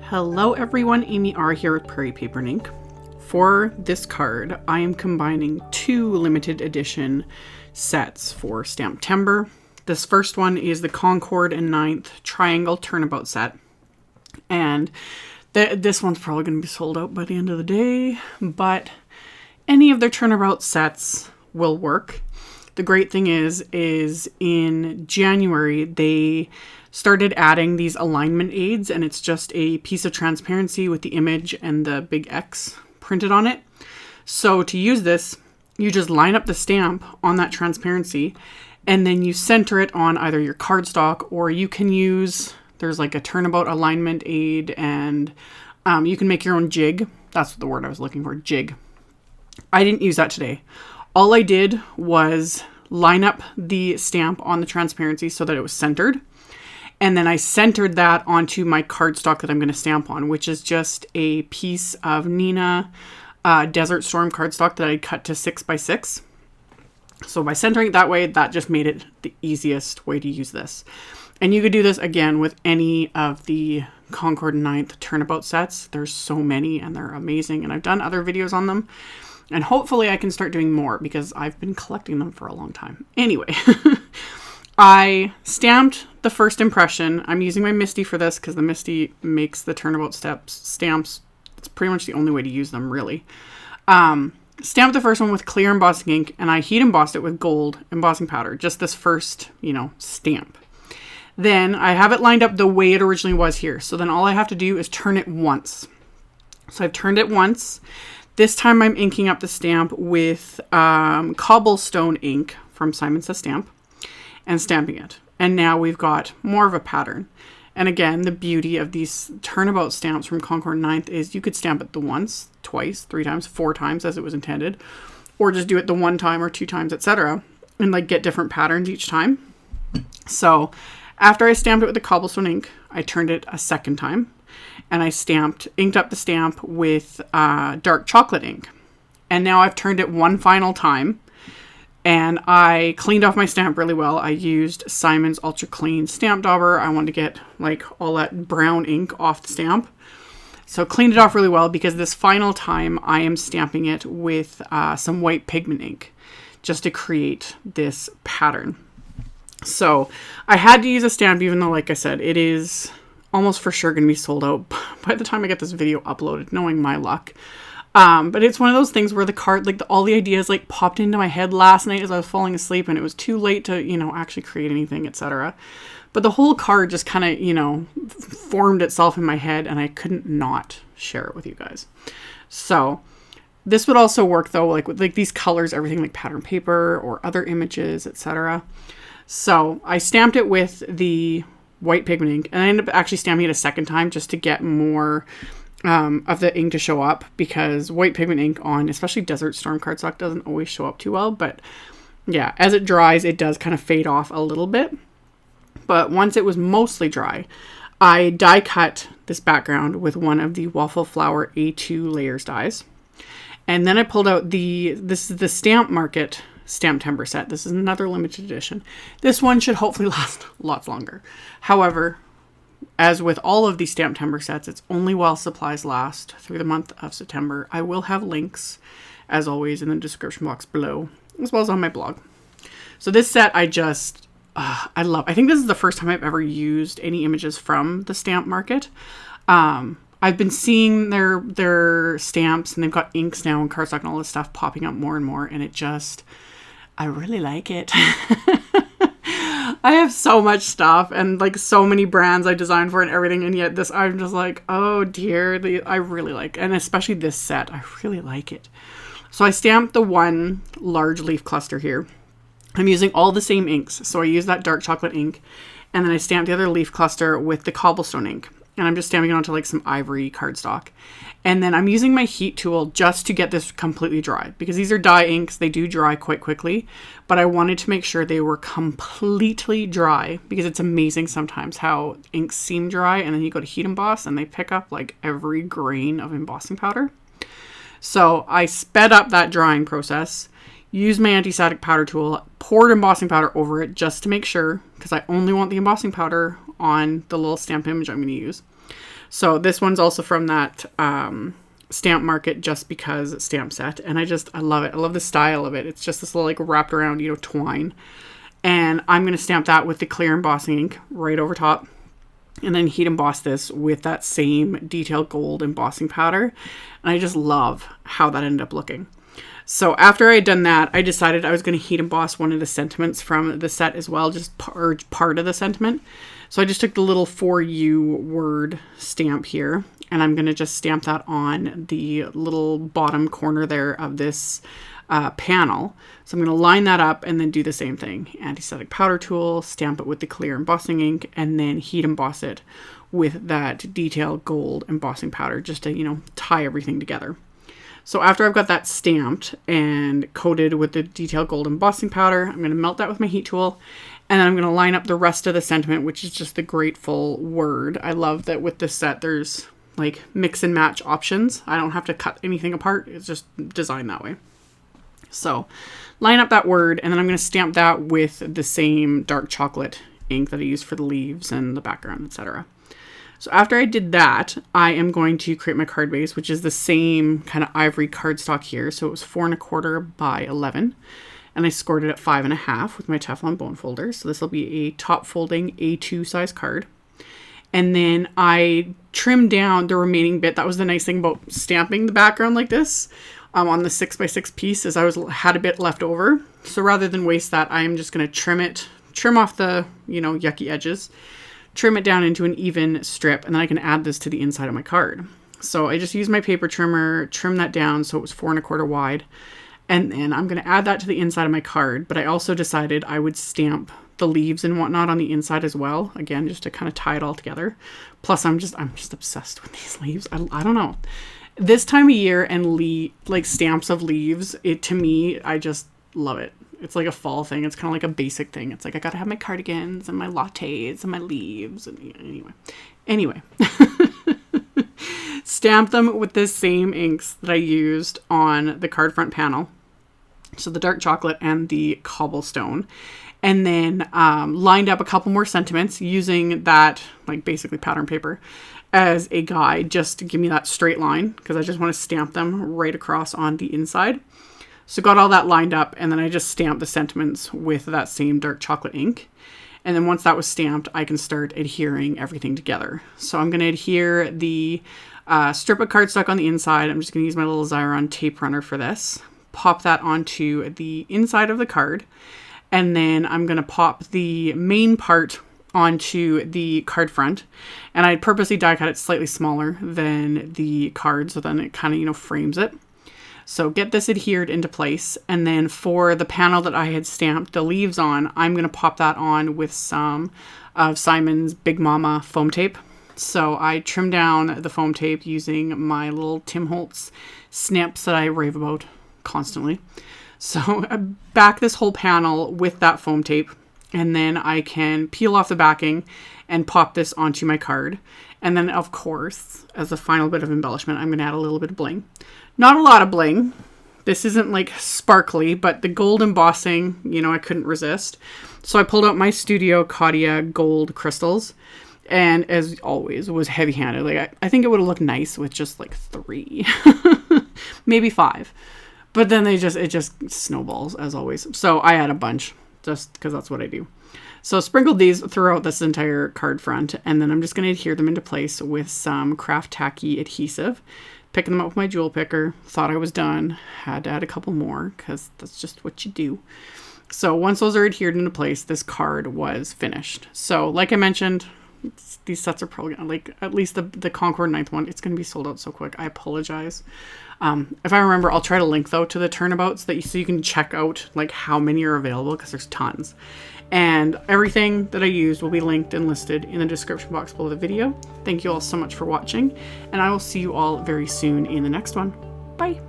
Hello everyone, AmyR here with Prairie Paper and Ink. For this card, I am combining two limited edition sets for STAMPtember. This first one is the Concord&9th Triangle Turnabout set. And this one's probably going to be sold out by the end of the day, but any of their Turnabout sets will work. The great thing is in January, they started adding these alignment aids, and it's just a piece of transparency with the image and the big X printed on it. So to use this, you just line up the stamp on that transparency, and then you center it on either your cardstock, or you can use, there's like a Turnabout alignment aid, and you can make your own jig. That's the word I was looking for, jig. I didn't use that today. All I did was line up the stamp on the transparency so that it was centered. And then I centered that onto my cardstock that I'm going to stamp on, which is just a piece of Neenah Desert Storm cardstock that I cut to 6x6. So by centering it that way, that just made it the easiest way to use this. And you could do this again with any of the Concord&9th Turnabout sets. There's so many and they're amazing. And I've done other videos on them. And hopefully I can start doing more because I've been collecting them for a long time. Anyway, I stamped the first impression. I'm using my MISTI for this because the MISTI makes the Turnabout stamps. It's pretty much the only way to use them, really. Stamped the first one with clear embossing ink, and I heat embossed it with gold embossing powder. Just this first, stamp. Then I have it lined up the way it originally was here. So then all I have to do is turn it once. So I've turned it once. This time I'm inking up the stamp with Cobblestone ink from Simon Says Stamp and stamping it. And now we've got more of a pattern. And again, the beauty of these Turnabout stamps from Concord&9th is you could stamp it the once, twice, 3 times, 4 times as it was intended, or just do it the 1 time or 2 times, etc. and like get different patterns each time. So after I stamped it with the Cobblestone ink, I turned it a second time. And I inked up the stamp with dark chocolate ink. And now I've turned it one final time. And I cleaned off my stamp really well. I used Simon's Ultra Clean Stamp Dauber. I wanted to get like all that brown ink off the stamp. So cleaned it off really well because this final time I am stamping it with some white pigment ink just to create this pattern. So I had to use a stamp even though, like I said, it is almost for sure going to be sold out by the time I get this video uploaded, knowing my luck. But it's one of those things where the card, like all the ideas like popped into my head last night as I was falling asleep and it was too late to, actually create anything, etc. But the whole card just kind of, formed itself in my head and I couldn't not share it with you guys. So this would also work though, like with these colors, everything like pattern paper or other images, etc. So I stamped it with the white pigment ink, and I ended up actually stamping it a second time just to get more of the ink to show up, because white pigment ink on especially Desert Storm cardstock doesn't always show up too well. But yeah, as it dries, it does kind of fade off a little bit. But once it was mostly dry, I die cut this background with one of the Waffle Flower A2 layers dies. And then I pulled out this is the Stamp Market STAMPtember set. This is another limited edition. This one should hopefully last lots longer. However, as with all of these STAMPtember sets, it's only while supplies last through the month of September. I will have links, as always, in the description box below, as well as on my blog. So this set I love. I think this is the first time I've ever used any images from the Stamp Market. I've been seeing their stamps, and they've got inks now and cardstock and all this stuff popping up more and more, and I really like it. I have so much stuff and like so many brands I designed for and everything, and yet this I'm just like, oh dear, I really like, and especially this set, I really like it. So I stamped the one large leaf cluster here. I'm using all the same inks, so I use that dark chocolate ink, and then I stamped the other leaf cluster with the Cobblestone ink. And I'm just stamping it onto like some ivory cardstock. And then I'm using my heat tool just to get this completely dry, because these are dye inks. They do dry quite quickly, but I wanted to make sure they were completely dry, because it's amazing sometimes how inks seem dry and then you go to heat emboss and they pick up like every grain of embossing powder. So I sped up that drying process, used my anti-static powder tool, poured embossing powder over it just to make sure, because I only want the embossing powder on the little stamp image I'm going to use. So this one's also from that Stamp Market Just Because stamp set. And I love it. I love the style of it. It's just this little like wrapped around, you know, twine. And I'm going to stamp that with the clear embossing ink right over top. And then heat emboss this with that same detailed gold embossing powder. And I just love how that ended up looking. So after I had done that, I decided I was going to heat emboss one of the sentiments from the set as well, just part of the sentiment. So I just took the little For You word stamp here, and I'm going to just stamp that on the little bottom corner there of this panel. So I'm going to line that up and then do the same thing. Anti-static powder tool, stamp it with the clear embossing ink, and then heat emboss it with that detailed gold embossing powder just to, you know, tie everything together. So after I've got that stamped and coated with the detailed gold embossing powder, I'm going to melt that with my heat tool. And then I'm going to line up the rest of the sentiment, which is just the grateful word. I love that with this set, there's like mix and match options. I don't have to cut anything apart. It's just designed that way. So line up that word, and then I'm going to stamp that with the same dark chocolate ink that I used for the leaves and the background, etc. So after I did that, I am going to create my card base, which is the same kind of ivory cardstock here. So it was 4 1/4 by 11, and I scored it at 5 1/2 with my Teflon bone folder. So this will be a top folding A2 size card. And then I trimmed down the remaining bit. That was the nice thing about stamping the background like this on the 6x6 piece, is I had a bit left over. So rather than waste that, I'm just going to trim off the, you know, yucky edges, trim it down into an even strip, and then I can add this to the inside of my card. So I just used my paper trimmer, trim that down so it was 4 1/4 wide, and then I'm going to add that to the inside of my card. But I also decided I would stamp the leaves and whatnot on the inside as well, again, just to kind of tie it all together. Plus I'm just obsessed with these leaves. I don't know, this time of year and like stamps of leaves, to me, I just love it. It's like a fall thing. It's kind of like a basic thing. It's like I gotta have my cardigans and my lattes and my leaves. And anyway. Stamp them with the same inks that I used on the card front panel. So the dark chocolate and the cobblestone. And then lined up a couple more sentiments using that, like basically pattern paper, as a guide just to give me that straight line, because I just want to stamp them right across on the inside. So got all that lined up, and then I just stamped the sentiments with that same dark chocolate ink. And then once that was stamped, I can start adhering everything together. So I'm going to adhere the strip of cardstock on the inside. I'm just going to use my little Xyron tape runner for this. Pop that onto the inside of the card. And then I'm going to pop the main part onto the card front. And I purposely die cut it slightly smaller than the card, so then it kind of, you know, frames it. So get this adhered into place. And then for the panel that I had stamped the leaves on, I'm going to pop that on with some of Simon's Big Mama foam tape. So I trimmed down the foam tape using my little Tim Holtz snips that I rave about constantly. So I back this whole panel with that foam tape, and then I can peel off the backing and pop this onto my card. And then, of course, as a final bit of embellishment, I'm going to add a little bit of bling. Not a lot of bling. This isn't like sparkly, but the gold embossing, you know, I couldn't resist. So I pulled out my Studio Katia gold crystals, and as always, was heavy-handed. Like I think it would have looked nice with just like 3, maybe 5. But then it just snowballs, as always. So I had a bunch, just because that's what I do. So sprinkled these throughout this entire card front, and then I'm just going to adhere them into place with some Craft Tacky adhesive. Picking them up with my jewel picker. Thought I was done. Had to add a couple more, because that's just what you do. So once those are adhered into place, this card was finished. So like I mentioned, these sets are probably gonna, like, at least the Concord&9th one, it's going to be sold out so quick. I apologize. If I remember, I'll try to link though to the Turnabouts so you can check out like how many are available, because there's tons. And everything that I used will be linked and listed in the description box below the video. Thank you all so much for watching, and I will see you all very soon in the next one. Bye.